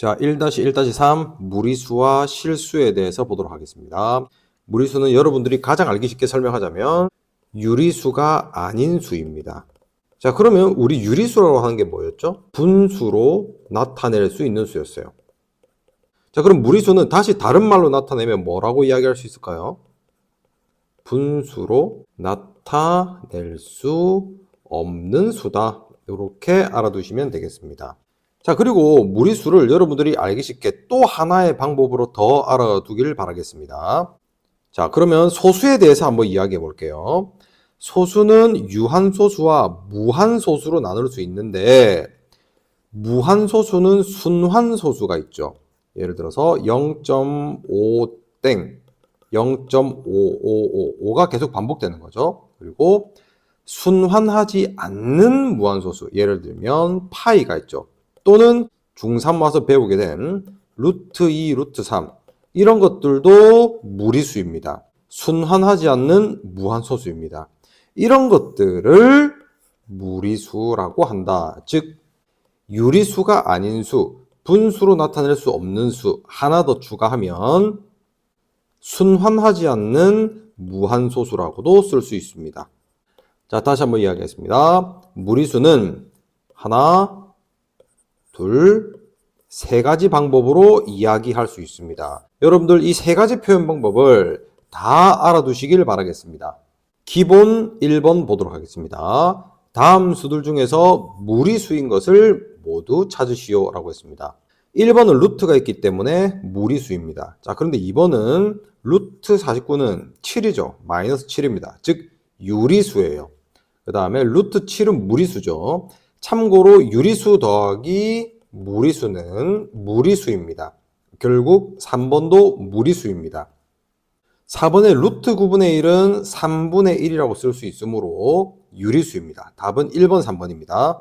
자, 1-1-3 무리수와 실수에 대해서 보도록 하겠습니다. 무리수는 여러분들이 가장 알기 쉽게 설명하자면 유리수가 아닌 수입니다. 자, 그러면 우리 유리수라고 하는 게 뭐였죠? 분수로 나타낼 수 있는 수였어요. 자, 그럼 무리수는 다시 다른 말로 나타내면 뭐라고 이야기할 수 있을까요? 분수로 나타낼 수 없는 수다. 이렇게 알아두시면 되겠습니다. 자, 그리고 무리수를 여러분들이 알기 쉽게 또 하나의 방법으로 더 알아두길 바라겠습니다. 자, 그러면 소수에 대해서 한번 이야기해 볼게요. 소수는 유한소수와 무한소수로 나눌 수 있는데 무한소수는 순환소수가 있죠. 예를 들어서 0.5 땡, 0.555, 5가 계속 반복되는 거죠. 그리고 순환하지 않는 무한소수, 예를 들면 파이가 있죠. 또는 중3 와서 배우게 된 루트 2, 루트 3 이런 것들도 무리수입니다. 순환하지 않는 무한소수입니다. 이런 것들을 무리수라고 한다. 즉 유리수가 아닌 수, 분수로 나타낼 수 없는 수 하나 더 추가하면 순환하지 않는 무한소수라고도 쓸 수 있습니다. 자, 다시 한번 이야기하겠습니다. 무리수는 하나, 둘, 세 가지 방법으로 이야기할 수 있습니다. 여러분들 이 세 가지 표현 방법을 다 알아두시길 바라겠습니다. 기본 1번 보도록 하겠습니다. 다음 수들 중에서 무리수인 것을 모두 찾으시오 라고 했습니다. 1번은 루트가 있기 때문에 무리수입니다. 자, 그런데 2번은 루트 49는 7이죠. 마이너스 7입니다. 즉 유리수예요. 그 다음에 루트 7은 무리수죠. 참고로 유리수 더하기 무리수는 무리수입니다. 결국 3번도 무리수입니다. 4번의 루트 9분의 1은 3분의 1이라고 쓸 수 있으므로 유리수입니다. 답은 1번, 3번입니다.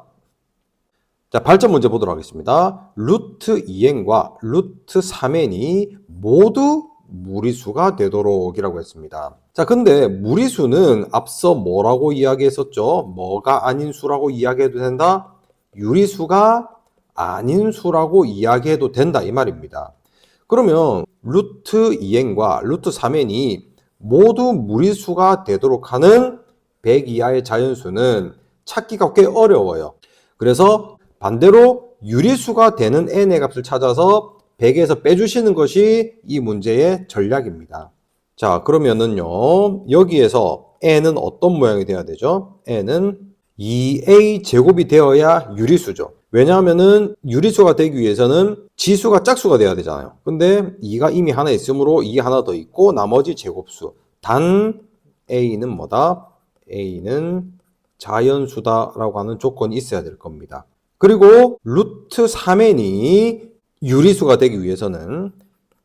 자, 발전 문제 보도록 하겠습니다. 루트 2n과 루트 3n이 모두 무리수가 되도록이라고 했습니다. 자, 근데 무리수는 앞서 뭐라고 이야기했었죠? 뭐가 아닌 수라고 이야기해도 된다? 유리수가 아닌 수라고 이야기해도 된다 이 말입니다. 그러면 루트 2n과 루트 3n이 모두 무리수가 되도록 하는 100 이하의 자연수는 찾기가 꽤 어려워요. 그래서 반대로 유리수가 되는 n의 값을 찾아서 100에서 빼주시는 것이 이 문제의 전략입니다. 자, 그러면은요, 여기에서 n은 어떤 모양이 돼야 되죠? n은 2a 제곱이 되어야 유리수죠. 왜냐하면은 유리수가 되기 위해서는 지수가 짝수가 돼야 되잖아요. 근데 2가 이미 하나 있으므로 2 하나 더 있고 나머지 제곱수. 단 a는 뭐다? a는 자연수다라고 하는 조건이 있어야 될 겁니다. 그리고 루트 3n이 유리수가 되기 위해서는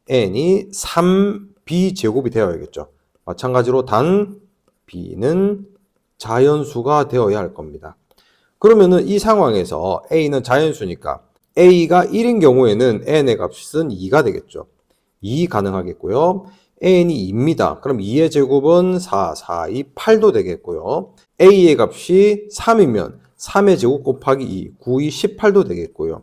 n이 3b 제곱이 되어야겠죠. 마찬가지로 단 b는 자연수가 되어야 할 겁니다. 그러면은 이 상황에서 a는 자연수니까 a가 1인 경우에는 n의 값은 2가 되겠죠. 2 가능하겠고요. n이 2입니다. 그럼 2의 제곱은 4, 4, 2, 8도 되겠고요. a의 값이 3이면 3의 제곱 곱하기 2, 9, 2, 18도 되겠고요.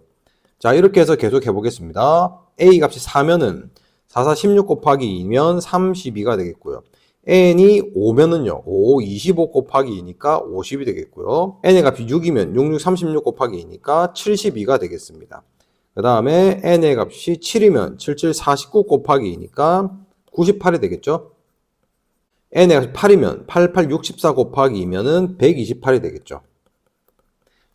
자, 이렇게 해서 계속 해보겠습니다. a 값이 4면은 4, 4, 16 곱하기 2면 32가 되겠고요. n이 5면은요, 5, 25 곱하기 2니까 50이 되겠고요. n의 값이 6이면 6, 6, 36 곱하기 2니까 72가 되겠습니다. 그 다음에 n의 값이 7이면 7, 7, 49 곱하기 2니까 98이 되겠죠. n의 값이 8이면 8, 8, 64 곱하기 2면은 128이 되겠죠.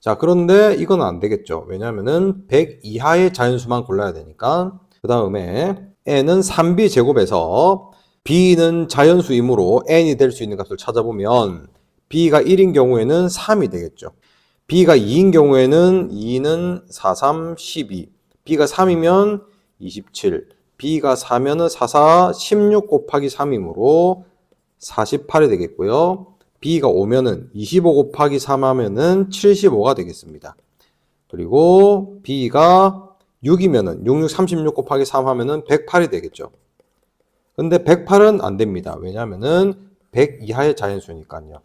자, 그런데 이건 안 되겠죠. 왜냐하면은 100 이하의 자연수만 골라야 되니까. 그 다음에 n은 3b 제곱에서 b는 자연수이므로 n이 될 수 있는 값을 찾아보면 b가 1인 경우에는 3이 되겠죠. b가 2인 경우에는 2는 4, 3, 12. b가 3이면 27. b가 4면은 4, 4, 16 곱하기 3이므로 48이 되겠고요. b가 5면은 25 곱하기 3 하면은 75가 되겠습니다. 그리고 b가 6이면은 6, 6, 36 곱하기 3 하면은 108이 되겠죠. 근데 108은 안 됩니다. 왜냐하면은 100 이하의 자연수니까요.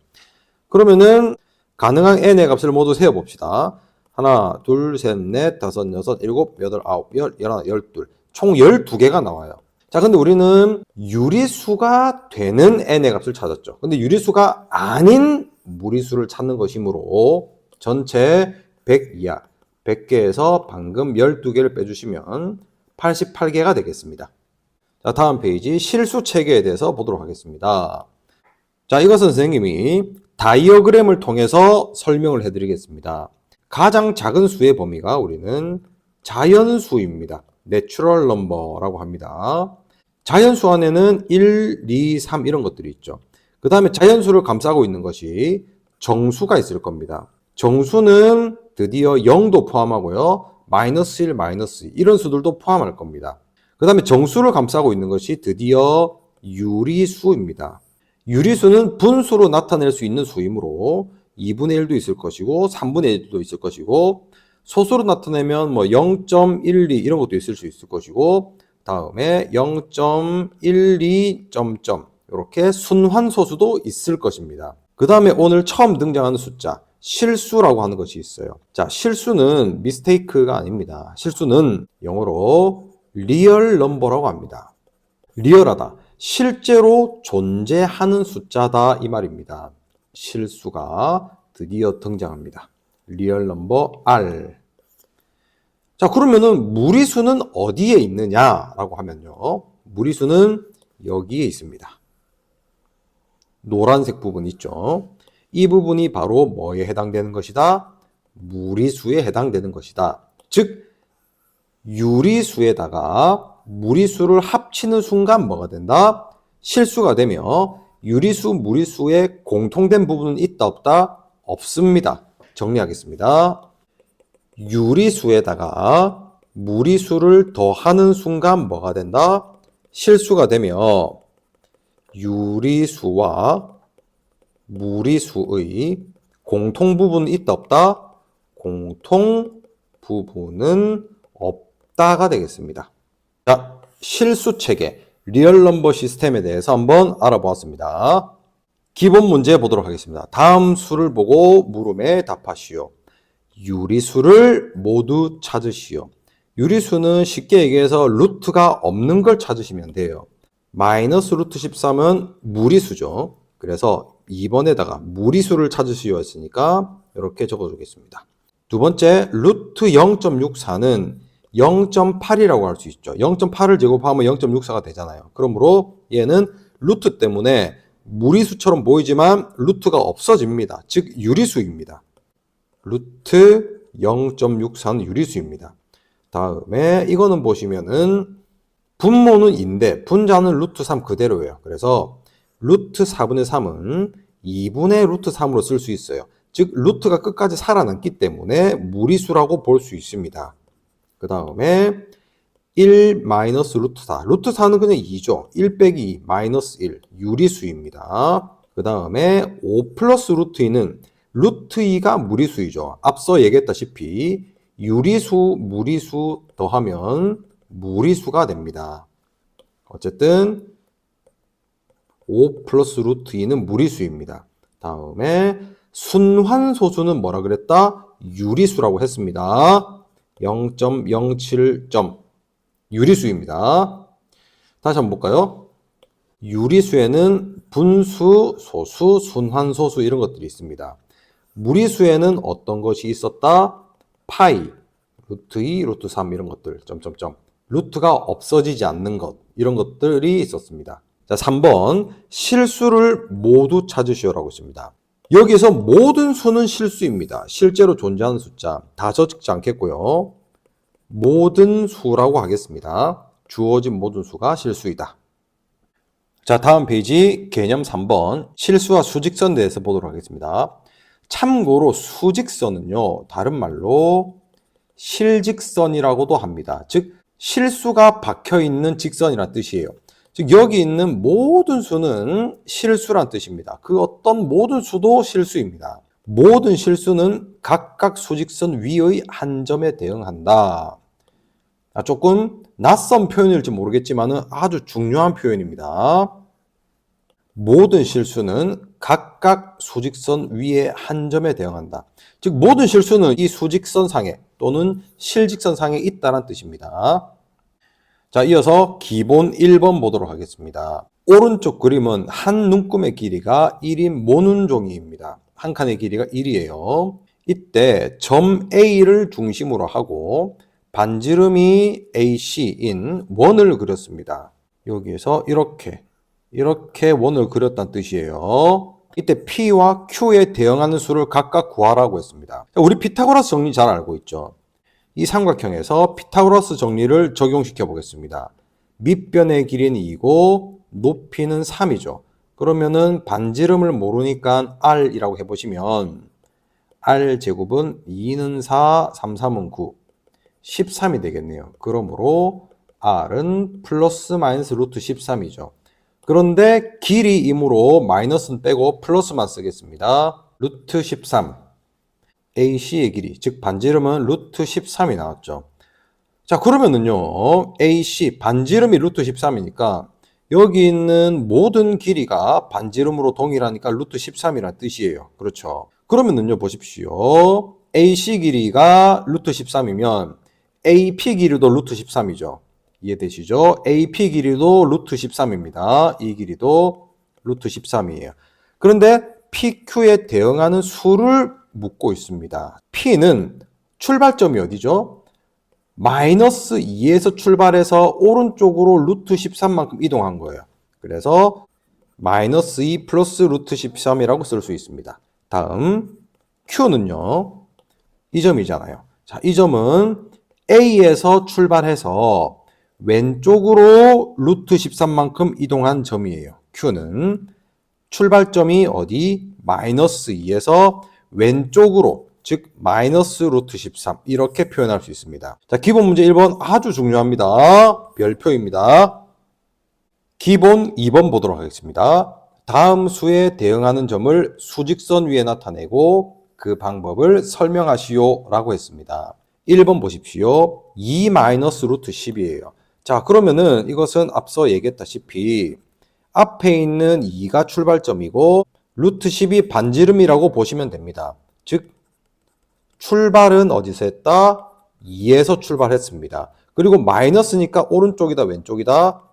그러면은 가능한 n의 값을 모두 세어봅시다. 하나, 둘, 셋, 넷, 다섯, 여섯, 일곱, 여덟, 아홉, 열, 열하나, 열둘. 총 12개가 나와요. 자, 근데 우리는 유리수가 되는 n의 값을 찾았죠. 근데 유리수가 아닌 무리수를 찾는 것이므로 전체 100 이하, 100개에서 방금 12개를 빼주시면 88개가 되겠습니다. 자, 다음 페이지 실수 체계에 대해서 보도록 하겠습니다. 자, 이것은 선생님이 다이어그램을 통해서 설명을 해드리겠습니다. 가장 작은 수의 범위가 우리는 자연수입니다. 내추럴 넘버라고 합니다. 자연수 안에는 1, 2, 3 이런 것들이 있죠. 그 다음에 자연수를 감싸고 있는 것이 정수가 있을 겁니다. 정수는 드디어 0도 포함하고요. 마이너스 1, 마이너스 2 이런 수들도 포함할 겁니다. 그 다음에 정수를 감싸고 있는 것이 드디어 유리수입니다. 유리수는 분수로 나타낼 수 있는 수이므로 2분의 1도 있을 것이고 3분의 1도 있을 것이고 소수로 나타내면 뭐 0.12 이런 것도 있을 수 있을 것이고 다음에 0.12 점점 이렇게 순환소수도 있을 것입니다. 그 다음에 오늘 처음 등장하는 숫자 실수라고 하는 것이 있어요. 자, 실수는 mistake가 아닙니다. 실수는 영어로 real number라고 합니다. 리얼하다. 실제로 존재하는 숫자다 이 말입니다. 실수가 드디어 등장합니다. 리얼 넘버 R. 자, 그러면은 무리수는 어디에 있느냐라고 하면요. 무리수는 여기에 있습니다. 노란색 부분 있죠. 이 부분이 바로 뭐에 해당되는 것이다? 무리수에 해당되는 것이다. 즉 유리수에다가 무리수를 합치는 순간 뭐가 된다? 실수가 되며 유리수, 무리수의 공통된 부분은 있다 없다? 없습니다. 정리하겠습니다. 유리수에다가 무리수를 더하는 순간 뭐가 된다? 실수가 되며 유리수와 무리수의 공통 부분은 있다 없다? 공통 부분은 없다가 되겠습니다. 자, 실수 체계, 리얼 넘버 시스템에 대해서 한번 알아보았습니다. 기본 문제 보도록 하겠습니다. 다음 수를 보고 물음에 답하시오. 유리수를 모두 찾으시오. 유리수는 쉽게 얘기해서 루트가 없는 걸 찾으시면 돼요. 마이너스 루트 13은 무리수죠. 그래서 2번에다가 무리수를 찾으시오 했으니까 이렇게 적어주겠습니다. 두 번째, 루트 0.64는 0.8이라고 할 수 있죠. 0.8을 제곱하면 0.64가 되잖아요. 그러므로 얘는 루트 때문에 무리수처럼 보이지만 루트가 없어집니다. 즉 유리수입니다. 루트 0.64는 유리수입니다. 다음에 이거는 보시면은 분모는 인데 분자는 루트 3 그대로예요. 그래서 루트 4분의 3은 2분의 루트 3으로 쓸 수 있어요. 즉 루트가 끝까지 살아남기 때문에 무리수라고 볼 수 있습니다. 그 다음에 1 마이너스 루트 4. 루트 4는 그냥 2죠. 1 빼기 2 마이너스 1 유리수입니다. 그 다음에 5 플러스 루트 2는 루트 2가 무리수이죠. 앞서 얘기했다시피 유리수, 무리수 더하면 무리수가 됩니다. 어쨌든 5 플러스 루트 2는 무리수입니다. 다음에 순환소수는 뭐라 그랬다? 유리수라고 했습니다. 0.07점 유리수입니다. 다시 한번 볼까요? 유리수에는 분수, 소수, 순환소수 이런 것들이 있습니다. 무리수에는 어떤 것이 있었다? 파이, 루트 2, 루트 3 이런 것들, 점점점. 루트가 없어지지 않는 것, 이런 것들이 있었습니다. 자, 3번 실수를 모두 찾으시오라고 있습니다. 여기서 모든 수는 실수입니다. 실제로 존재하는 숫자 다 적지 않겠고요. 모든 수라고 하겠습니다. 주어진 모든 수가 실수이다. 자, 다음 페이지 개념 3번 실수와 수직선에 대해서 보도록 하겠습니다. 참고로 수직선은요, 다른 말로 실직선이라고도 합니다. 즉 실수가 박혀있는 직선이란 뜻이에요. 즉 여기 있는 모든 수는 실수란 뜻입니다. 그 어떤 모든 수도 실수입니다. 모든 실수는 각각 수직선 위의 한 점에 대응한다. 조금 낯선 표현일지 모르겠지만 아주 중요한 표현입니다. 모든 실수는 각각 수직선 위의 한 점에 대응한다. 즉 모든 실수는 이 수직선상에 또는 실직선상에 있다는 뜻입니다. 자, 이어서 기본 1번 보도록 하겠습니다. 오른쪽 그림은 한 눈금의 길이가 1인 모눈종이입니다. 한 칸의 길이가 1이에요. 이때 점 A를 중심으로 하고 반지름이 AC인 원을 그렸습니다. 여기에서 이렇게 원을 그렸다는 뜻이에요. 이때 P와 Q에 대응하는 수를 각각 구하라고 했습니다. 우리 피타고라스 정리 잘 알고 있죠? 이 삼각형에서 피타고라스 정리를 적용시켜 보겠습니다. 밑변의 길이는 2고 높이는 3이죠. 그러면은 반지름을 모르니까 R이라고 해보시면 R제곱은 2는 4, 3, 3은 9, 13이 되겠네요. 그러므로 R은 플러스 마이너스 루트 13이죠. 그런데 길이이므로 마이너스는 빼고 플러스만 쓰겠습니다. 루트 13 AC의 길이, 즉 반지름은 루트 13이 나왔죠. 자, 그러면은요 AC 반지름이 루트 13이니까 여기 있는 모든 길이가 반지름으로 동일하니까 루트 13이라는 뜻이에요. 그렇죠. 그러면은요 보십시오. AC 길이가 루트 13이면 AP 길이도 루트 13이죠. 이해되시죠? AP 길이도 루트 13입니다. 이 길이도 루트 13이에요. 그런데 PQ에 대응하는 수를 묻고 있습니다. P는 출발점이 어디죠? 마이너스 2에서 출발해서 오른쪽으로 루트 13만큼 이동한 거예요. 그래서 마이너스 2 플러스 루트 13이라고 쓸 수 있습니다. 다음 Q는요. 이 점이잖아요. 자, 이 점은 A에서 출발해서 왼쪽으로 루트 13만큼 이동한 점이에요. Q는 출발점이 어디? 마이너스 2에서 왼쪽으로, 즉 마이너스 루트 13 이렇게 표현할 수 있습니다. 자, 기본 문제 1번 아주 중요합니다. 별표입니다. 기본 2번 보도록 하겠습니다. 다음 수에 대응하는 점을 수직선 위에 나타내고 그 방법을 설명하시오 라고 했습니다. 1번 보십시오. 2 마이너스 루트 10이에요. 자, 그러면은 이것은 앞서 얘기했다시피 앞에 있는 2가 출발점이고 루트 10이 반지름이라고 보시면 됩니다. 즉 출발은 어디서 했다? 2에서 출발했습니다. 그리고 마이너스니까 오른쪽이다 왼쪽이다?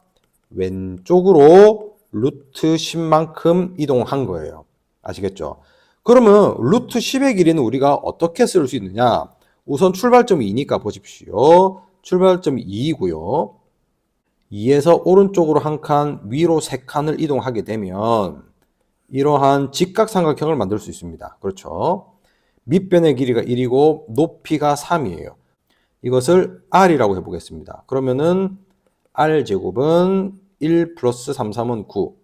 왼쪽으로 루트 10만큼 이동한 거예요. 아시겠죠? 그러면 루트 10의 길이는 우리가 어떻게 쓸 수 있느냐? 우선 출발점이 2니까 보십시오. 출발점이 2이고요. 2에서 오른쪽으로 한 칸, 위로 3칸을 이동하게 되면 이러한 직각삼각형을 만들 수 있습니다. 그렇죠? 밑변의 길이가 1이고 높이가 3이에요. 이것을 R이라고 해보겠습니다. 그러면은 R제곱은 1 플러스 3, 3은 9,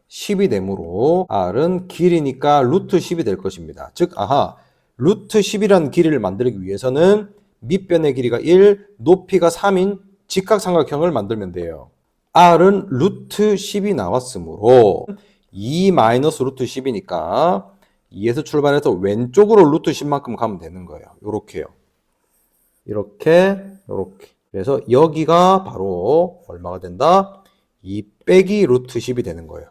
10이 되므로 R은 길이니까 루트 10이 될 것입니다. 즉, 루트 10이라는 길이를 만들기 위해서는 밑변의 길이가 1, 높이가 3인 직각삼각형을 만들면 돼요. R은 루트 10이 나왔으므로 2 마이너스 루트 10이니까 2에서 출발해서 왼쪽으로 루트 10만큼 가면 되는 거예요. 요렇게요. 이렇게. 그래서 여기가 바로 얼마가 된다? 2 빼기 루트 10이 되는 거예요.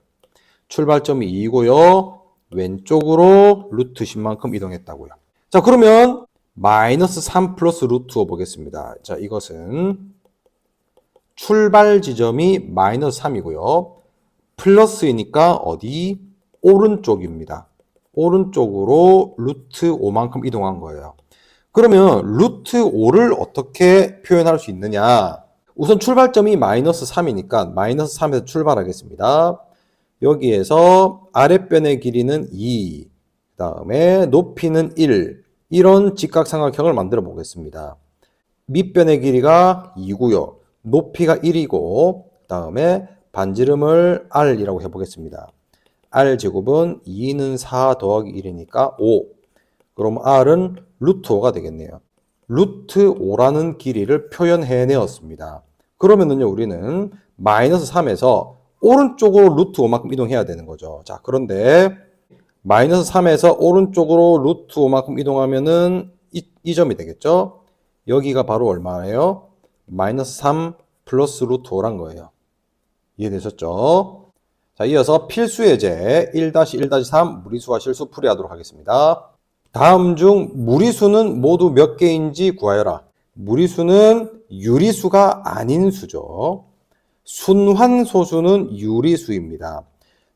출발점이 2고요. 왼쪽으로 루트 10만큼 이동했다고요. 자, 그러면 마이너스 3 플러스 루트 5 보겠습니다. 자, 이것은 출발 지점이 마이너스 3이고요. 플러스이니까 어디? 오른쪽입니다. 오른쪽으로 루트 5만큼 이동한 거예요. 그러면 루트 5를 어떻게 표현할 수 있느냐? 우선 출발점이 마이너스 3이니까 마이너스 3에서 출발하겠습니다. 여기에서 아랫변의 길이는 2, 그 다음에 높이는 1, 이런 직각삼각형을 만들어 보겠습니다. 밑변의 길이가 2고요. 높이가 1이고 그 다음에 반지름을 R이라고 해보겠습니다. R제곱은 2는 4 더하기 1이니까 5. 그럼 R은 루트 5가 되겠네요. 루트 5라는 길이를 표현해내었습니다. 그러면은요, 우리는 마이너스 3에서 오른쪽으로 루트 5만큼 이동해야 되는 거죠. 자, 그런데 마이너스 3에서 오른쪽으로 루트 5만큼 이동하면은 이 점이 되겠죠? 여기가 바로 얼마예요? 마이너스 3 플러스 루트 5란 거예요. 이해되셨죠? 자, 이어서 필수 예제 1-1-3 무리수와 실수 풀이하도록 하겠습니다. 다음 중 무리수는 모두 몇 개인지 구하여라. 무리수는 유리수가 아닌 수죠. 순환소수는 유리수입니다.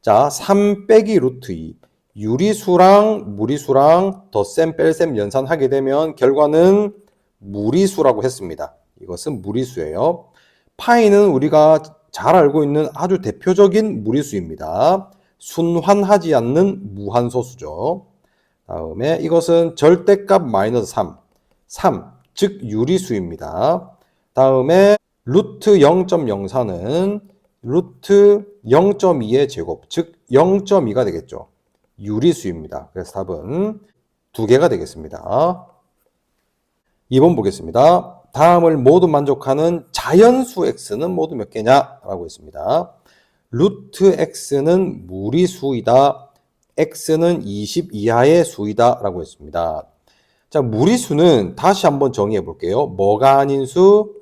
자, 3 빼기 루트 2. 유리수랑 무리수랑 덧셈 뺄셈 연산하게 되면 결과는 무리수라고 했습니다. 이것은 무리수예요. 파이는 우리가 잘 알고 있는 아주 대표적인 무리수입니다. 순환하지 않는 무한소수죠. 다음에 이것은 절대값 마이너스 3, 즉 유리수입니다. 다음에 루트 0.04는 루트 0.2의 제곱, 즉 0.2가 되겠죠. 유리수입니다. 그래서 답은 2개가 되겠습니다. 2번 보겠습니다. 다음을 모두 만족하는 자연수 x는 모두 몇 개냐? 라고 했습니다. 루트 x는 무리수이다. x는 20 이하의 수이다. 라고 했습니다. 자, 무리수는 다시 한번 정의해 볼게요. 뭐가 아닌 수?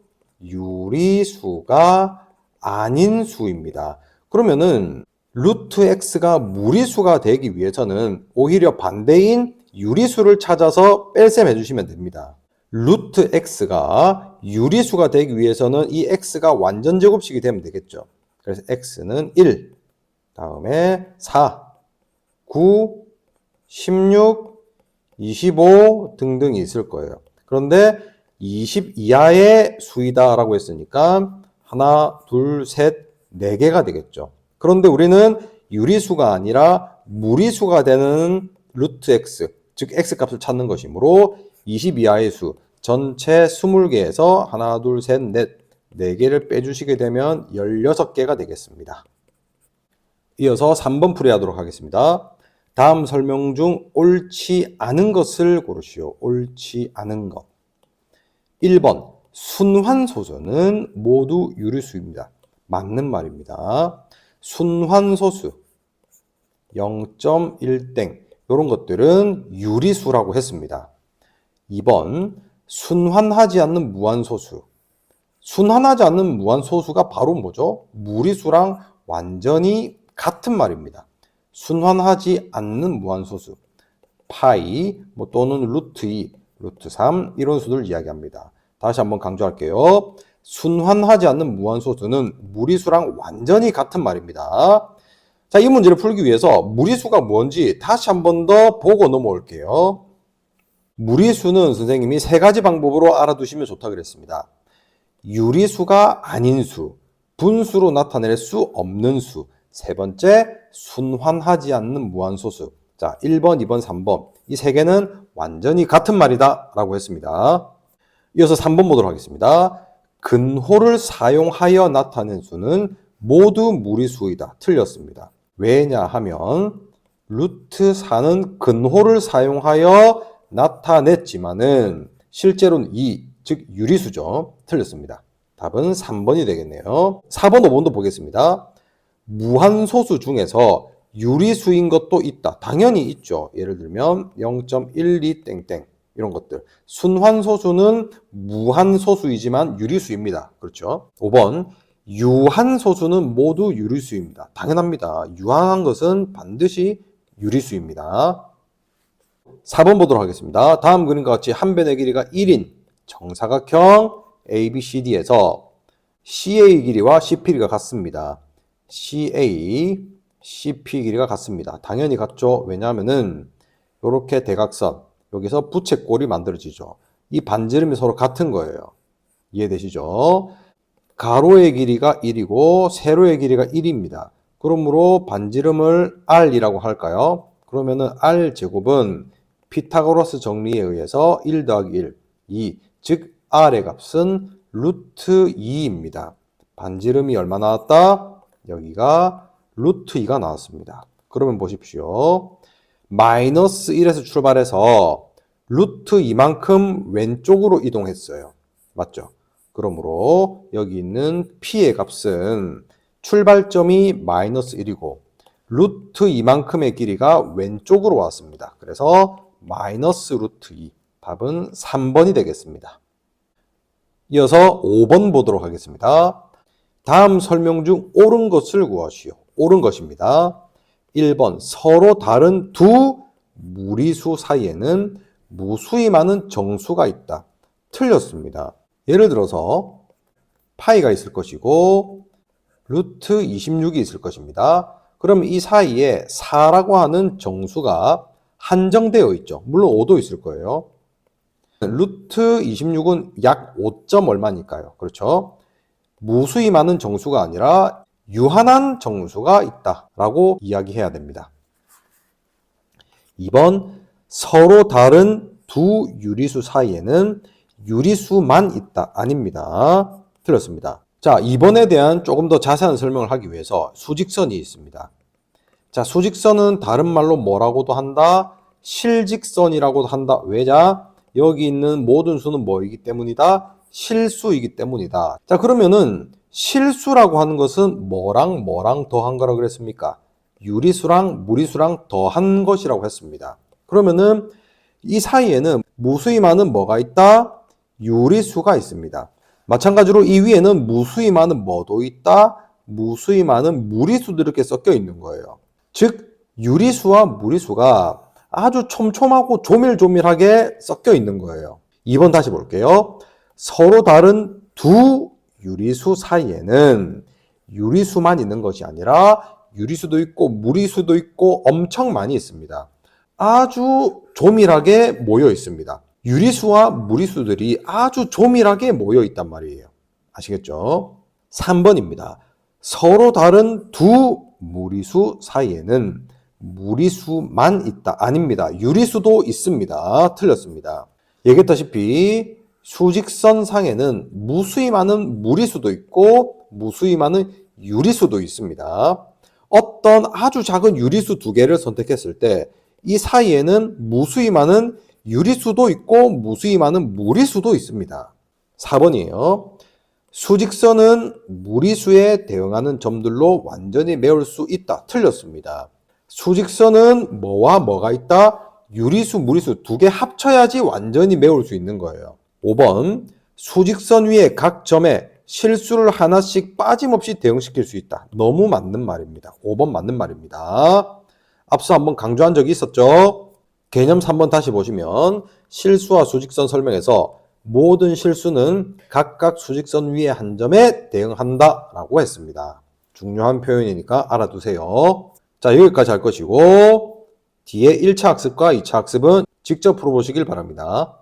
유리수가 아닌 수입니다. 그러면은 루트 x가 무리수가 되기 위해서는 오히려 반대인 유리수를 찾아서 뺄셈 해주시면 됩니다. 루트 x가 유리수가 되기 위해서는 이 x가 완전 제곱식이 되면 되겠죠. 그래서 x는 1, 다음에 4, 9, 16, 25 등등이 있을 거예요. 그런데 20 이하의 수이다 라고 했으니까 하나, 둘, 셋, 4개가 되겠죠. 그런데 우리는 유리수가 아니라 무리수가 되는 루트 x, 즉 x값을 찾는 것이므로 20 이하의 수, 전체 20개에서 하나, 둘, 셋, 넷, 4개를 빼주시게 되면 16개가 되겠습니다. 이어서 3번 풀이하도록 하겠습니다. 다음 설명 중 옳지 않은 것을 고르시오. 옳지 않은 것. 1번, 순환소수는 모두 유리수입니다. 맞는 말입니다. 순환소수 0.1땡 이런 것들은 유리수라고 했습니다. 2번, 순환하지 않는 무한소수. 순환하지 않는 무한소수가 바로 뭐죠? 무리수랑 완전히 같은 말입니다. 순환하지 않는 무한소수. 파이 또는 루트 2, 루트 3 이런 수를 이야기합니다. 다시 한번 강조할게요. 순환하지 않는 무한소수는 무리수랑 완전히 같은 말입니다. 자, 이 문제를 풀기 위해서 무리수가 뭔지 다시 한 번 더 보고 넘어올게요. 무리수는 선생님이 3가지 방법으로 알아두시면 좋다 그랬습니다. 유리수가 아닌 수, 분수로 나타낼 수 없는 수, 3번째 순환하지 않는 무한소수. 자, 1번, 2번, 3번 이 3개는 완전히 같은 말이다 라고 했습니다. 이어서 3번 보도록 하겠습니다. 근호를 사용하여 나타낸 수는 모두 무리수이다. 틀렸습니다. 왜냐하면 루트 4는 근호를 사용하여 나타냈지만은 실제로는 2, 즉 유리수죠. 틀렸습니다. 답은 3번이 되겠네요. 4번, 5번도 보겠습니다. 무한소수 중에서 유리수인 것도 있다. 당연히 있죠. 예를 들면 0.12 땡땡 이런 것들. 순환소수는 무한소수이지만 유리수입니다. 그렇죠? 5번, 유한소수는 모두 유리수입니다. 당연합니다. 유한한 것은 반드시 유리수입니다. 4번 보도록 하겠습니다. 다음 그림과 같이 한 변의 길이가 1인 정사각형 ABCD에서 CA 길이와 CP 길이가 같습니다. CA, CP 길이가 같습니다. 당연히 같죠. 왜냐하면은 이렇게 대각선, 여기서 부채꼴이 만들어지죠. 이 반지름이 서로 같은 거예요. 이해되시죠? 가로의 길이가 1이고 세로의 길이가 1입니다. 그러므로 반지름을 R이라고 할까요? 그러면은 R제곱은 피타고라스 정리에 의해서 1 더하기 1, 2, 즉 R의 값은 루트 2입니다. 반지름이 얼마 나왔다? 여기가 루트 2가 나왔습니다. 그러면 보십시오. 마이너스 1에서 출발해서 루트 2만큼 왼쪽으로 이동했어요. 맞죠? 그러므로 여기 있는 P의 값은 출발점이 마이너스 1이고 루트 2만큼의 길이가 왼쪽으로 왔습니다. 그래서 마이너스 루트 2. 답은 3번이 되겠습니다. 이어서 5번 보도록 하겠습니다. 다음 설명 중 옳은 것을 구하시오. 옳은 것입니다. 1번 서로 다른 두 무리수 사이에는 무수히 많은 정수가 있다. 틀렸습니다. 예를 들어서 파이가 있을 것이고 루트 26이 있을 것입니다. 그럼 이 사이에 4라고 하는 정수가 한정되어 있죠. 물론 5도 있을 거예요. 루트 26은 약 5점 얼마니까요. 그렇죠? 무수히 많은 정수가 아니라 유한한 정수가 있다라고 이야기해야 됩니다. 2번 서로 다른 두 유리수 사이에는 유리수만 있다. 아닙니다. 틀렸습니다. 자, 2번에 대한 조금 더 자세한 설명을 하기 위해서 수직선이 있습니다. 자, 수직선은 다른 말로 뭐라고도 한다? 실직선이라고도 한다. 왜냐? 여기 있는 모든 수는 뭐이기 때문이다? 실수이기 때문이다. 자, 그러면은 실수라고 하는 것은 뭐랑 뭐랑 더한 거라고 그랬습니까? 유리수랑 무리수랑 더한 것이라고 했습니다. 그러면은 이 사이에는 무수히 많은 뭐가 있다? 유리수가 있습니다. 마찬가지로 이 위에는 무수히 많은 뭐도 있다? 무수히 많은 무리수도 이렇게 섞여 있는 거예요. 즉 유리수와 무리수가 아주 촘촘하고 조밀조밀하게 섞여 있는 거예요. 2번 다시 볼게요. 서로 다른 두 유리수 사이에는 유리수만 있는 것이 아니라 유리수도 있고 무리수도 있고 엄청 많이 있습니다. 아주 조밀하게 모여 있습니다. 유리수와 무리수들이 아주 조밀하게 모여 있단 말이에요. 아시겠죠? 3번입니다. 서로 다른 두 무리수 사이에는 무리수만 있다. 아닙니다. 유리수도 있습니다. 틀렸습니다. 얘기했다시피 수직선 상에는 무수히 많은 무리수도 있고 무수히 많은 유리수도 있습니다. 어떤 아주 작은 유리수 두 개를 선택했을 때 이 사이에는 무수히 많은 유리수도 있고 무수히 많은 무리수도 있습니다. 4번이에요. 수직선은 무리수에 대응하는 점들로 완전히 메울 수 있다. 틀렸습니다. 수직선은 뭐와 뭐가 있다? 유리수, 무리수 두 개 합쳐야지 완전히 메울 수 있는 거예요. 5번 수직선 위에 각 점에 실수를 하나씩 빠짐없이 대응시킬 수 있다. 너무 맞는 말입니다. 5번 맞는 말입니다. 앞서 한번 강조한 적이 있었죠. 개념 3번 다시 보시면 실수와 수직선 설명에서 모든 실수는 각각 수직선 위에 한 점에 대응한다 라고 했습니다. 중요한 표현이니까 알아두세요. 자, 여기까지 할 것이고 뒤에 1차 학습과 2차 학습은 직접 풀어보시길 바랍니다.